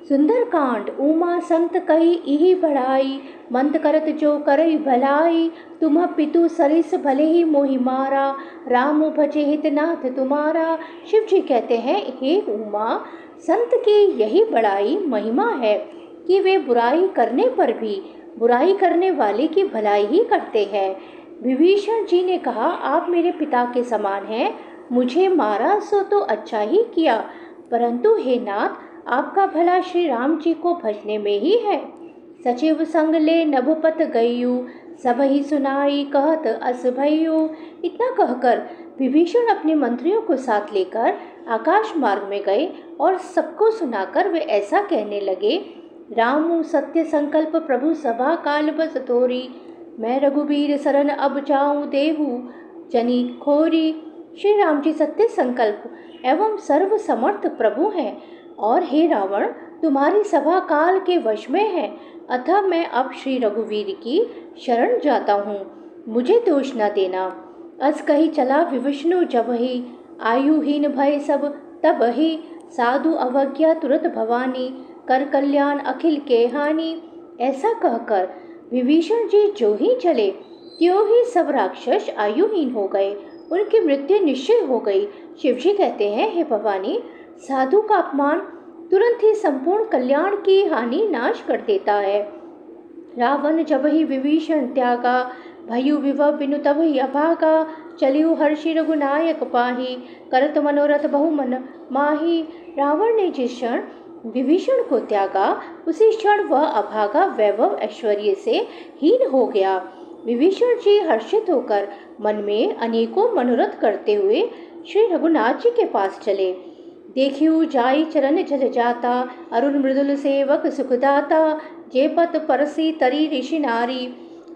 सुंदरकांड। उमा संत कही इही बढ़ाई, मंत करत जो करई भलाई। तुम पितु सरिस भले ही मोहि मारा, राम भजे हितनाथ तुम्हारा। शिव जी कहते हैं, हे उमा, संत की यही बड़ाई महिमा है कि वे बुराई करने पर भी बुराई करने वाले की भलाई ही करते हैं। विभीषण जी ने कहा, आप मेरे पिता के समान हैं, मुझे मारा सो तो अच्छा ही किया, परंतु हे नाथ, आपका भला श्री राम जी को भजने में ही है। सचिव संग ले नभपत गयु, सब ही सुनाई कहत अस भयु। इतना कहकर विभीषण अपने मंत्रियों को साथ लेकर आकाश मार्ग में गए और सबको सुनाकर वे ऐसा कहने लगे, रामु सत्य संकल्प प्रभु सभा काल बस तोरी, मैं रघुबीर शरण अब जाऊं देहु जनी खोरी। श्री राम जी सत्य संकल्प एवं सर्व समर्थ प्रभु हैं, और हे रावण, तुम्हारी सभा काल के वश में है, अतः मैं अब श्री रघुवीर की शरण जाता हूँ, मुझे दोष न देना। अस कही चला विष्णु जब ही, आयुहीन भय सब तब ही, साधु अवज्ञा तुरत भवानी, कर कल्याण अखिल के हानि। ऐसा कहकर विभीषण जी जो ही चले त्यों ही सब राक्षस आयुहीन हो गए, उनकी मृत्यु निश्चय हो गई। शिव जी कहते हैं, हे भवानी, साधु का अपमान तुरंत ही संपूर्ण कल्याण की हानि नाश कर देता है। रावण जब ही विभीषण त्यागा, भयु विभव बिनु तब ही अभागा। चलियु हर्षि रघुनायक पाही, करत मनोरथ बहु मन माही। रावण ने जिस क्षण विभीषण को त्यागा, उसी क्षण वह अभागा वैभव ऐश्वर्य से हीन हो गया। विभीषण जी हर्षित होकर मन में अनेकों मनोरथ करते हुए श्री रघुनाथ जी के पास चले। देखियो जाई चरण जल जाता, अरुण मृदुल सेवक सुखदाता। जे पत परसी तरी ऋषि नारी,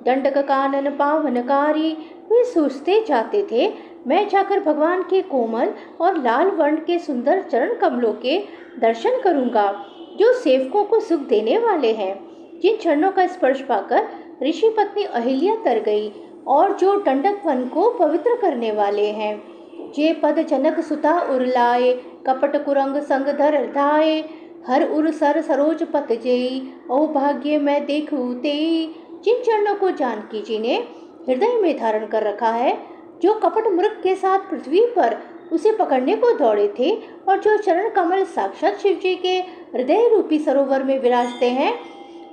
दंडक कानन पावनकारी। वे सोचते जाते थे, मैं जाकर भगवान के कोमल और लाल वर्ण के सुंदर चरण कमलों के दर्शन करूंगा, जो सेवकों को सुख देने वाले हैं, जिन चरणों का स्पर्श पाकर ऋषि पत्नी अहिल्या तर गई, और जो दंडक वन को पवित्र करने वाले हैं। जे पद जनक सुता उरलाए, कपट कुरंग संग धर धाये। हर उर सर सरोज पत जेई, ओ भाग्य मैं देखूं तेई। जिन चरणों को जानकी जी ने हृदय में धारण कर रखा है, जो कपट मृग के साथ पृथ्वी पर उसे पकड़ने को दौड़े थे, और जो चरण कमल साक्षात शिव जी के हृदय रूपी सरोवर में विराजते हैं,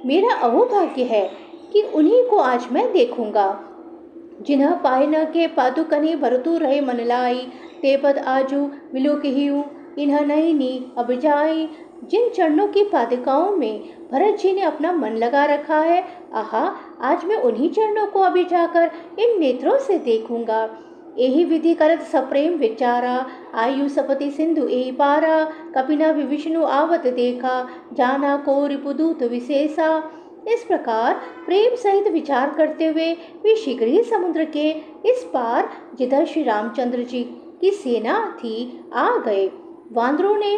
मेरा अहोभाग्य है कि उन्हीं को आज मैं देखूंगा। जिन्ह पाए न के पादुकनि भरतु रहे मन लाई, ते पद आजू मिलो कहियु इन्ह नहीं नी अब जाई। जिन चरणों की पादुकाओं में भरत जी ने अपना मन लगा रखा है, आहा, आज मैं उन्हीं चरणों को अभी जाकर इन नेत्रों से देखूंगा। यही विधि करत सप्रेम विचारा, आयु सपति सिंधु एहि पारा। कपिना विष्णु आवत देखा, जाना को रिपुदूत विशेषा। इस प्रकार प्रेम सहित विचार करते हुए वे शीघ्र ही समुद्र के इस पार, जिधर श्री रामचंद्र जी की सेना थी, आ गए। वानरों ने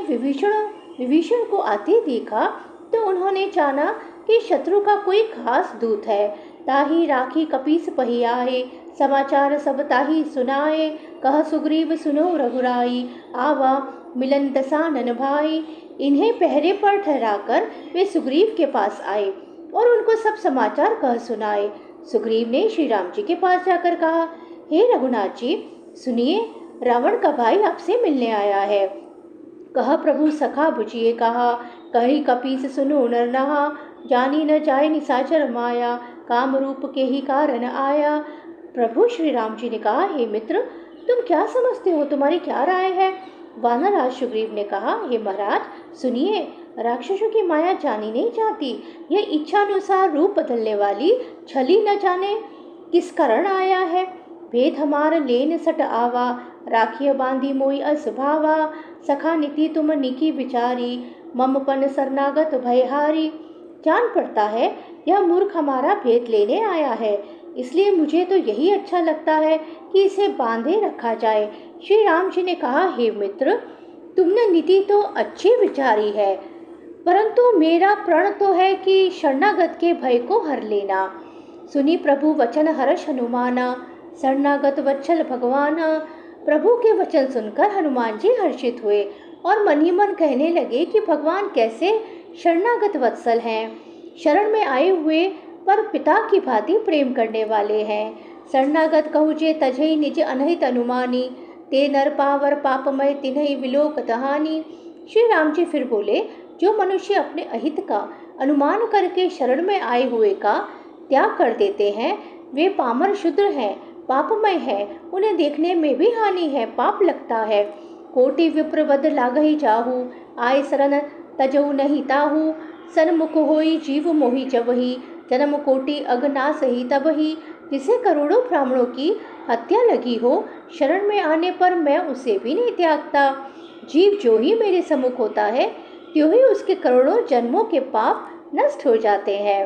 विभीषण को आते देखा तो उन्होंने जाना कि शत्रु का कोई खास दूत है। ताही राखी कपीस पही आए, समाचार सब ताही सुनाए। कह सुग्रीव सुनो रघुराई, आवा मिलन दसानन भाई। इन्हें पहरे पर ठहराकर वे सुग्रीव के पास आए और उनको सब समाचार कह सुनाए। सुग्रीव ने श्री राम जी के पास जाकर कहा, हे रघुनाथ जी, सुनिए, रावण का भाई आपसे मिलने आया है। कह प्रभु सखा बुझिए कहा, कही कपीस सुनो नर नहा। जानी न जाए निशाचर माया, काम रूप के ही कारण आया। प्रभु श्री राम जी ने कहा, हे मित्र, तुम क्या समझते हो, तुम्हारी क्या राय है? वानरराज सुग्रीव ने कहा, हे महाराज, सुनिए, राक्षसों की माया जानी नहीं जाती। यह इच्छानुसार रूप बदलने वाली छली न जाने किस कारण आया है। भेद हमार लेन सट आवा, राखिय बांधी मोई असभावा। सखा नीति तुम निकी विचारी, ममपन शरणागत भयहारी। जान पड़ता है यह मूर्ख हमारा भेद लेने आया है, इसलिए मुझे तो यही अच्छा लगता है कि इसे बांधे रखा जाए। श्री राम जी ने कहा, हे मित्र, तुमने नीति तो अच्छी विचारी है, परंतु मेरा प्रण तो है कि शरणागत के भय को हर लेना। सुनी प्रभु वचन हर्ष हनुमाना, शरणागत वत्सल भगवाना। प्रभु के वचन सुनकर हनुमान जी हर्षित हुए और मन ही मन कहने लगे कि भगवान कैसे शरणागत वत्सल हैं, शरण में आए हुए पर पिता की भांति प्रेम करने वाले हैं। शरणागत कहूजे तजहि निज अनहित अनुमानी, ते नर पावर पापमय तिन्हि विलोक तहानी। श्री राम जी फिर बोले, जो मनुष्य अपने अहित का अनुमान करके शरण में आए हुए का त्याग कर देते हैं, वे पामर शूद्र हैं, पापमय है, उन्हें देखने में भी हानि है, पाप लगता है। कोटि विप्र बद लागहि जाहू, आय शरण तजहु नहीं ताहू। सन्मुख होई जीव मोहि जबहि, जन्म कोटि अगनास ही तबहि। जिसे करोड़ों ब्राह्मणों की हत्या लगी हो, शरण में आने पर मैं उसे भी नहीं त्यागता। जीव जो ही मेरे सम्मुख होता है, त्यों ही उसके करोड़ों जन्मों के पाप नष्ट हो जाते हैं।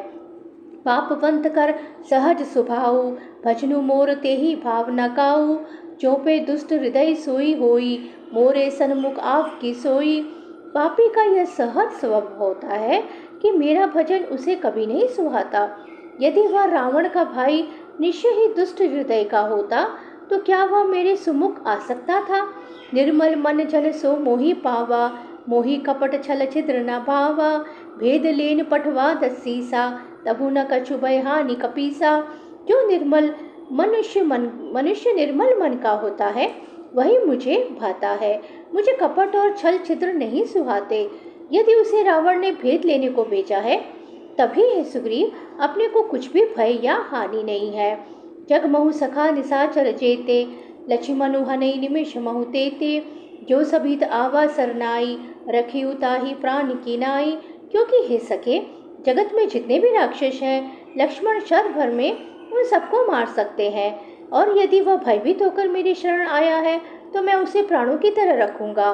पापवंत कर सहज स्वभाव, भजनु मोर तेहि भाव न काऊ। जो पे दुष्ट हृदय सोई होई, मोरे सन्मुख आपकी सोई। पापी का यह सहज स्वभाव होता है कि मेरा भजन उसे कभी नहीं सुहाता। यदि वह रावण का भाई निश्चय ही दुष्ट हृदय का होता, तो क्या वह मेरे सुमुख आ सकता था। निर्मल मन जन सो मोहि पावा, मोहि कपट छल छिद्र न भावा। भेद लेन पठवा दसीसा, तबु न कछु भय हानि कपीसा। जो मनुष्य निर्मल मन का होता है, वही मुझे भाता है। मुझे कपट और छल छिद्र नहीं सुहाते। यदि उसे रावण ने भेद लेने को भेजा है, तभी है सुग्रीव, अपने को कुछ भी भय या हानि नहीं है। जग महु सखा निशाचर जेते, लक्ष्मणु हनई निमिष महु तेते। जो सभित आवा सरनाई, रखी उताही प्राण की नाई। क्योंकि हे सके, जगत में जितने भी राक्षस हैं, लक्ष्मण क्षण भर में उन सबको मार सकते हैं, और यदि वह भयभीत होकर मेरी शरण आया है, तो मैं उसे प्राणों की तरह रखूंगा।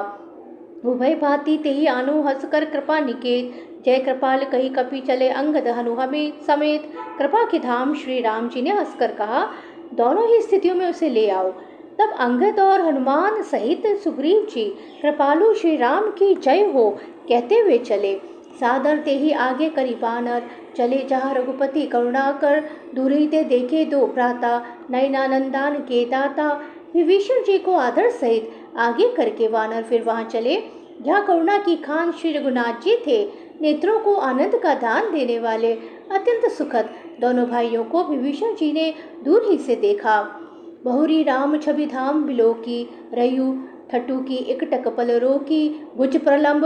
उभय भांति तेहि आनु हंसकर कृपा निकेत, जय कृपाल कही कपि चले अंगद हनु हमें समेत। कृपा के धाम श्री राम जी ने हंसकर कहा, दोनों ही स्थितियों में उसे ले आओ। तब अंगद और हनुमान सहित सुग्रीव जी कृपालु श्री राम की जय हो कहते हुए चले। सादर ते ही आगे करी बानर, चले जहाँ रघुपति करुणाकर। दूरी ते देखे दो भ्राता, नयनानंदान के दाता। विभीषण जी को आदर सहित आगे करके वानर फिर वहाँ चले जहाँ करुणा की खान श्री रघुनाथ जी थे। नेत्रों को आनंद का दान देने वाले अत्यंत सुखद दोनों भाइयों को विभीषण जी ने दूर ही से देखा। बहुरी राम छवि धाम बिलोकी, रयु ठटू की एकटक पल रोकी। भुज प्रलंब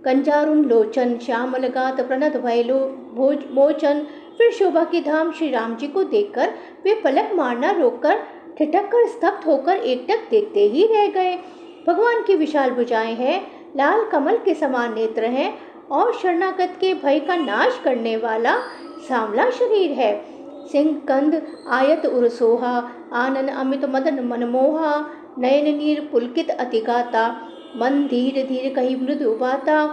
कंजारुन लोचन, श्यामल गात प्रणत भयलो भोज मोचन। फिर शोभा की धाम श्री राम जी को देखकर वे पलक मारना रोककर ठिठक कर स्तब्ध होकर एकटक देखते ही रह गए। भगवान की विशाल भुजाएं हैं, लाल कमल के समान नेत्र हैं, और शरणागत के भय का नाश करने वाला सांवला शरीर है। सिंह कंद आयत उरसोहा, आनन अमित मदन मनमोहा। नयन नीर पुलकित अतिगाता, मन धीर धीर कही मृदु बाता।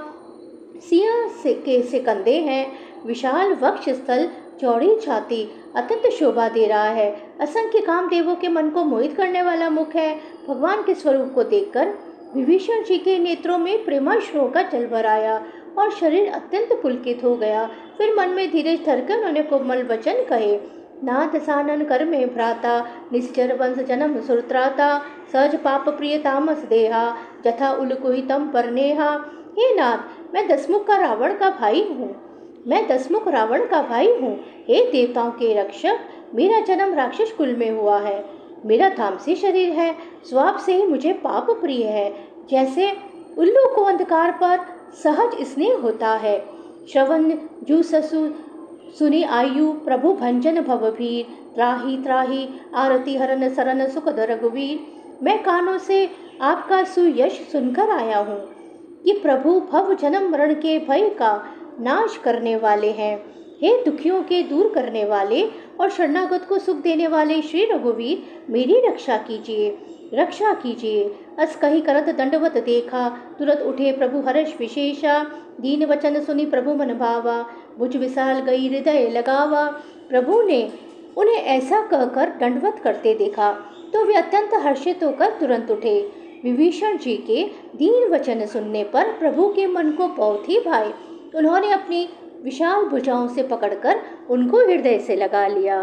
सिंह के कंधे हैं, विशाल वक्ष स्थल, चौड़ी छाती, अत्यंत शोभा दे रहा है। असंख्य कामदेवों के मन को मोहित करने वाला मुख है। भगवान के स्वरूप को देखकर विभीषण जी के नेत्रों में प्रेमाश्रुओं का जल भर आया और शरीर अत्यंत पुलकित हो गया। फिर मन में धीरज धरकर उन्होंने कोमल वचन कहे, नाथ सानन कर में भ्राता, निश्चर वंश जन्म सुरत्राता। सहज पाप प्रिय तामस देहा, जथा उलकुहितम परनेहा। हे नाथ, मैं दसमुख रावण का भाई हूँ। हे देवताओं के रक्षक, मेरा जन्म राक्षस कुल में हुआ है। मेरा तामसी शरीर है, स्वभाव से ही मुझे पाप प्रिय है। जैसे उल्लू को अंधकार पर सहज स्नेह होता है। श्रवण जू ससु सुनि आयु, प्रभु भंजन भवभीर। त्राही त्राही आरती हरन सरन सुखद रघुवीर। मैं कानों से आपका सुयश सुनकर आया हूँ कि प्रभु भव जन्म मरण के भय का नाश करने वाले हैं। हे दुखियों के दूर करने वाले और शरणागत को सुख देने वाले श्री रघुवीर, मेरी रक्षा कीजिए, रक्षा कीजिए। अस कही करत दंडवत देखा, तुरंत उठे प्रभु हर्ष विशेषा। दीन वचन सुनी प्रभु मन भावा, भुज विशाल गई हृदय लगावा। प्रभु ने उन्हें ऐसा कहकर दंडवत करते देखा तो वे अत्यंत हर्षित होकर तुरंत उठे। विभीषण जी के दीन वचन सुनने पर प्रभु के मन को बहुत ही भाए। उन्होंने अपनी विशाल भुजाओं से पकड़कर उनको हृदय से लगा लिया।